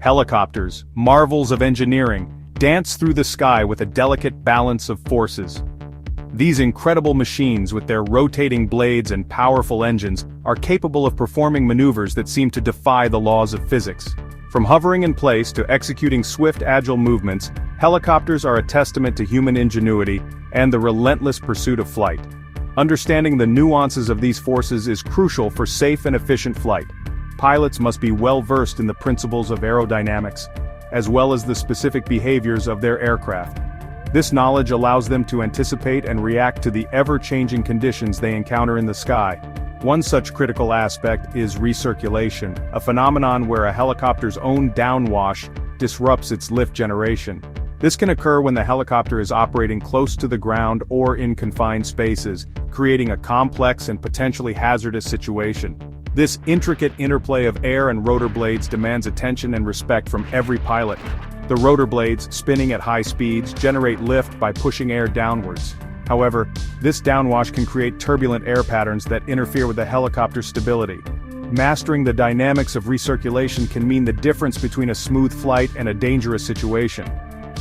Helicopters, marvels of engineering, dance through the sky with a delicate balance of forces. These incredible machines with their rotating blades and powerful engines are capable of performing maneuvers that seem to defy the laws of physics. From hovering in place to executing swift, agile movements, helicopters are a testament to human ingenuity and the relentless pursuit of flight. Understanding the nuances of these forces is crucial for safe and efficient flight. Pilots must be well versed in the principles of aerodynamics, as well as the specific behaviors of their aircraft. This knowledge allows them to anticipate and react to the ever-changing conditions they encounter in the sky. One such critical aspect is recirculation, a phenomenon where a helicopter's own downwash disrupts its lift generation. This can occur when the helicopter is operating close to the ground or in confined spaces, creating a complex and potentially hazardous situation. This intricate interplay of air and rotor blades demands attention and respect from every pilot. The rotor blades, spinning at high speeds, generate lift by pushing air downwards. However, this downwash can create turbulent air patterns that interfere with the helicopter's stability. Mastering the dynamics of recirculation can mean the difference between a smooth flight and a dangerous situation.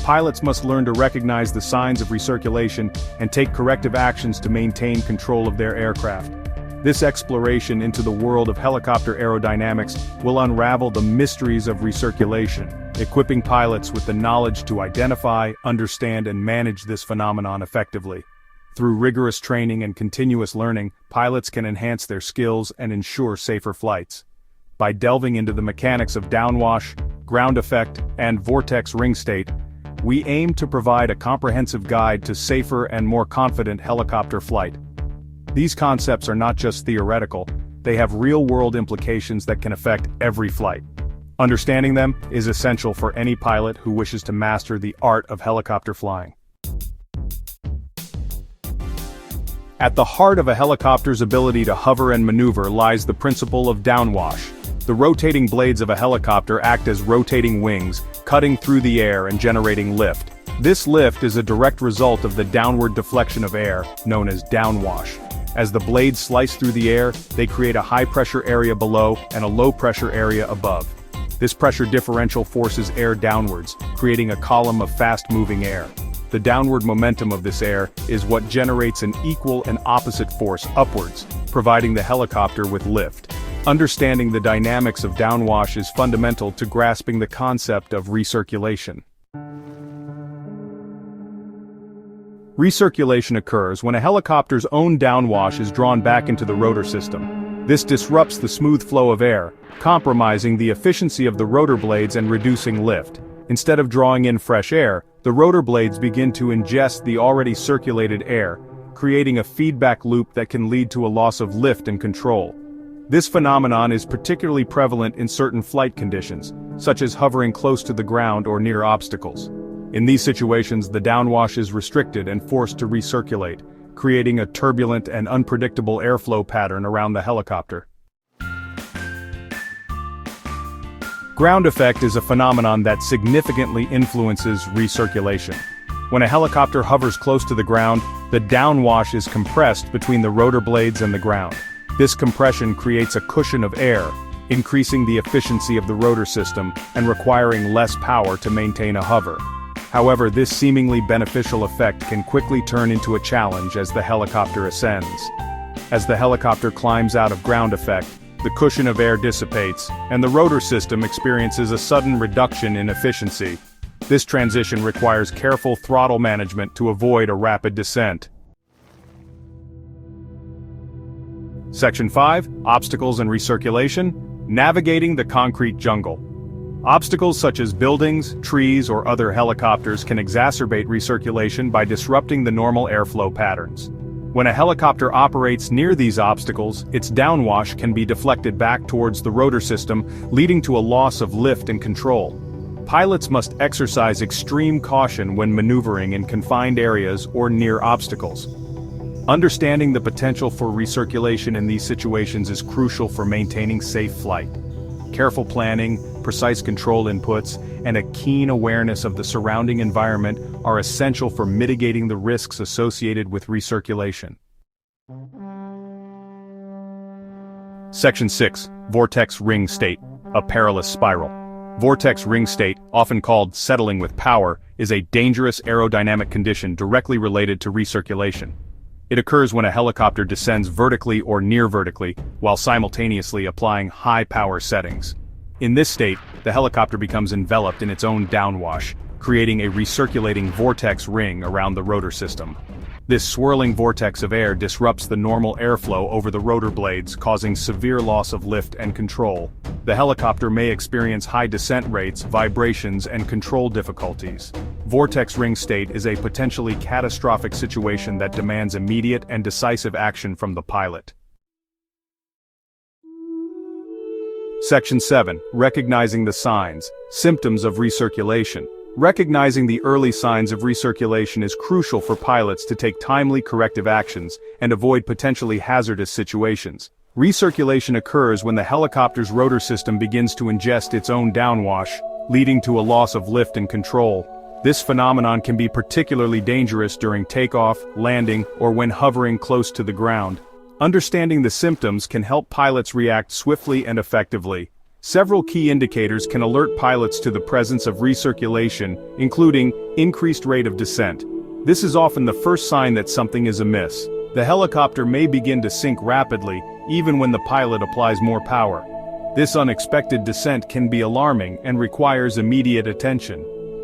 Pilots must learn to recognize the signs of recirculation and take corrective actions to maintain control of their aircraft. This exploration into the world of helicopter aerodynamics will unravel the mysteries of recirculation, equipping pilots with the knowledge to identify, understand, and manage this phenomenon effectively. Through rigorous training and continuous learning, pilots can enhance their skills and ensure safer flights. By delving into the mechanics of downwash, ground effect, and vortex ring state, we aim to provide a comprehensive guide to safer and more confident helicopter flight. These concepts are not just theoretical, they have real-world implications that can affect every flight. Understanding them is essential for any pilot who wishes to master the art of helicopter flying. At the heart of a helicopter's ability to hover and maneuver lies the principle of downwash. The rotating blades of a helicopter act as rotating wings, cutting through the air and generating lift. This lift is a direct result of the downward deflection of air, known as downwash. As the blades slice through the air, they create a high-pressure area below and a low-pressure area above. This pressure differential forces air downwards, creating a column of fast-moving air. The downward momentum of this air is what generates an equal and opposite force upwards, providing the helicopter with lift. Understanding the dynamics of downwash is fundamental to grasping the concept of recirculation. Recirculation occurs when a helicopter's own downwash is drawn back into the rotor system. This disrupts the smooth flow of air, compromising the efficiency of the rotor blades and reducing lift. Instead of drawing in fresh air, the rotor blades begin to ingest the already circulated air, creating a feedback loop that can lead to a loss of lift and control. This phenomenon is particularly prevalent in certain flight conditions, such as hovering close to the ground or near obstacles. In these situations, the downwash is restricted and forced to recirculate, creating a turbulent and unpredictable airflow pattern around the helicopter. Ground effect is a phenomenon that significantly influences recirculation. When a helicopter hovers close to the ground, the downwash is compressed between the rotor blades and the ground. This compression creates a cushion of air, increasing the efficiency of the rotor system and requiring less power to maintain a hover. However, this seemingly beneficial effect can quickly turn into a challenge as the helicopter ascends. As the helicopter climbs out of ground effect, the cushion of air dissipates, and the rotor system experiences a sudden reduction in efficiency. This transition requires careful throttle management to avoid a rapid descent. Section 5, Obstacles and Recirculation, Navigating the Concrete Jungle. Obstacles such as buildings, trees, or other helicopters can exacerbate recirculation by disrupting the normal airflow patterns. When a helicopter operates near these obstacles, its downwash can be deflected back towards the rotor system, leading to a loss of lift and control. Pilots must exercise extreme caution when maneuvering in confined areas or near obstacles. Understanding the potential for recirculation in these situations is crucial for maintaining safe flight. Careful planning, precise control inputs, and a keen awareness of the surrounding environment are essential for mitigating the risks associated with recirculation. Section 6, Vortex Ring State, a Perilous Spiral. Vortex ring state, often called settling with power, is a dangerous aerodynamic condition directly related to recirculation. It occurs when a helicopter descends vertically or near vertically, while simultaneously applying high power settings. In this state, the helicopter becomes enveloped in its own downwash, creating a recirculating vortex ring around the rotor system. This swirling vortex of air disrupts the normal airflow over the rotor blades, causing severe loss of lift and control. The helicopter may experience high descent rates, vibrations, and control difficulties. Vortex ring state is a potentially catastrophic situation that demands immediate and decisive action from the pilot. Section 7. Recognizing the signs, symptoms of recirculation. Recognizing the early signs of recirculation is crucial for pilots to take timely corrective actions and avoid potentially hazardous situations. Recirculation occurs when the helicopter's rotor system begins to ingest its own downwash, leading to a loss of lift and control. This phenomenon can be particularly dangerous during takeoff, landing, or when hovering close to the ground. Understanding the symptoms can help pilots react swiftly and effectively. Several key indicators can alert pilots to the presence of recirculation, including increased rate of descent. This is often the first sign that something is amiss. The helicopter may begin to sink rapidly, even when the pilot applies more power. This unexpected descent can be alarming and requires immediate attention.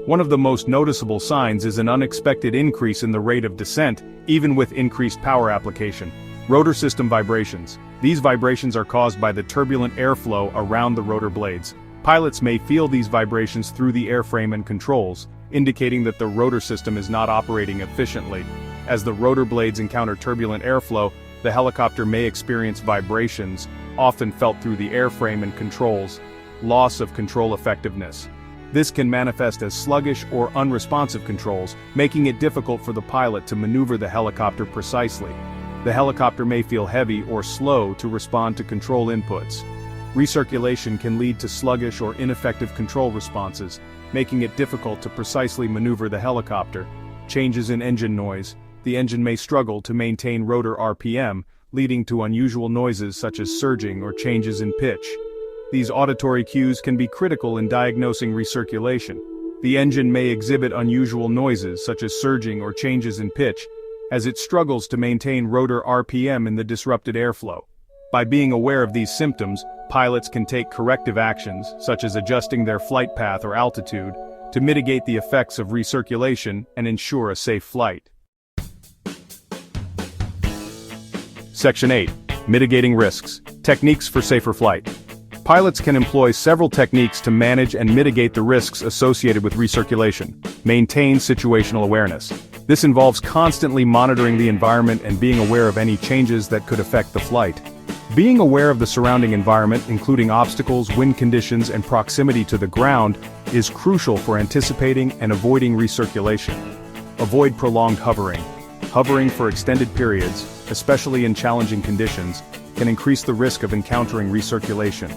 One of the most noticeable signs is an unexpected increase in the rate of descent, even with increased power application. Rotor system vibrations. These vibrations are caused by the turbulent airflow around the rotor blades. Pilots may feel these vibrations through the airframe and controls, indicating that the rotor system is not operating efficiently. As the rotor blades encounter turbulent airflow, the helicopter may experience vibrations, often felt through the airframe and controls. Loss of control effectiveness. This can manifest as sluggish or unresponsive controls, making it difficult for the pilot to maneuver the helicopter precisely. The helicopter may feel heavy or slow to respond to control inputs. Recirculation can lead to sluggish or ineffective control responses, making it difficult to precisely maneuver the helicopter. Changes in engine noise. The engine may struggle to maintain rotor RPM, leading to unusual noises such as surging or changes in pitch. These auditory cues can be critical in diagnosing recirculation. The engine may exhibit unusual noises such as surging or changes in pitch, as it struggles to maintain rotor RPM in the disrupted airflow. By being aware of these symptoms, pilots can take corrective actions, such as adjusting their flight path or altitude, to mitigate the effects of recirculation and ensure a safe flight. Section 8. Mitigating risks. Techniques for safer flight. Pilots can employ several techniques to manage and mitigate the risks associated with recirculation. Maintain situational awareness. This involves constantly monitoring the environment and being aware of any changes that could affect the flight. Being aware of the surrounding environment, including obstacles, wind conditions, and proximity to the ground, is crucial for anticipating and avoiding recirculation. Avoid prolonged hovering. Hovering for extended periods, especially in challenging conditions, can increase the risk of encountering recirculation.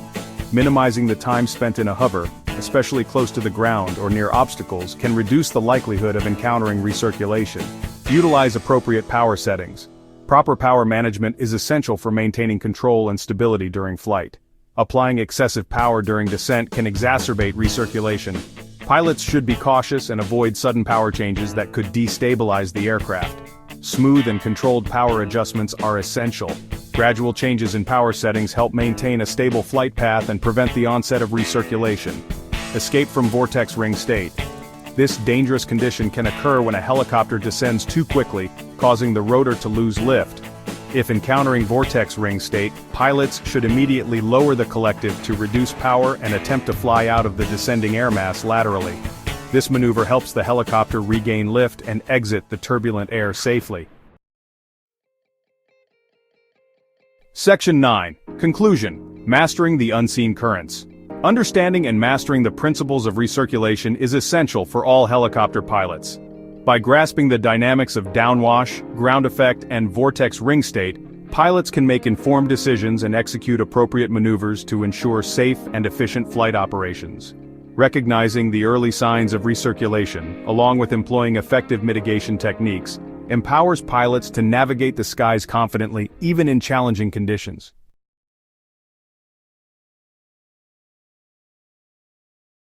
Minimizing the time spent in a hover, especially close to the ground or near obstacles, can reduce the likelihood of encountering recirculation. Utilize appropriate power settings. Proper power management is essential for maintaining control and stability during flight. Applying excessive power during descent can exacerbate recirculation. Pilots should be cautious and avoid sudden power changes that could destabilize the aircraft. Smooth and controlled power adjustments are essential. Gradual changes in power settings help maintain a stable flight path and prevent the onset of recirculation. Escape from vortex ring state. This dangerous condition can occur when a helicopter descends too quickly, causing the rotor to lose lift. If encountering vortex ring state, pilots should immediately lower the collective to reduce power and attempt to fly out of the descending air mass laterally. This maneuver helps the helicopter regain lift and exit the turbulent air safely. Section 9. Conclusion. Mastering the unseen currents. Understanding and mastering the principles of recirculation is essential for all helicopter pilots. By grasping the dynamics of downwash, ground effect, and vortex ring state, pilots can make informed decisions and execute appropriate maneuvers to ensure safe and efficient flight operations. Recognizing the early signs of recirculation, along with employing effective mitigation techniques, empowers pilots to navigate the skies confidently even in challenging conditions.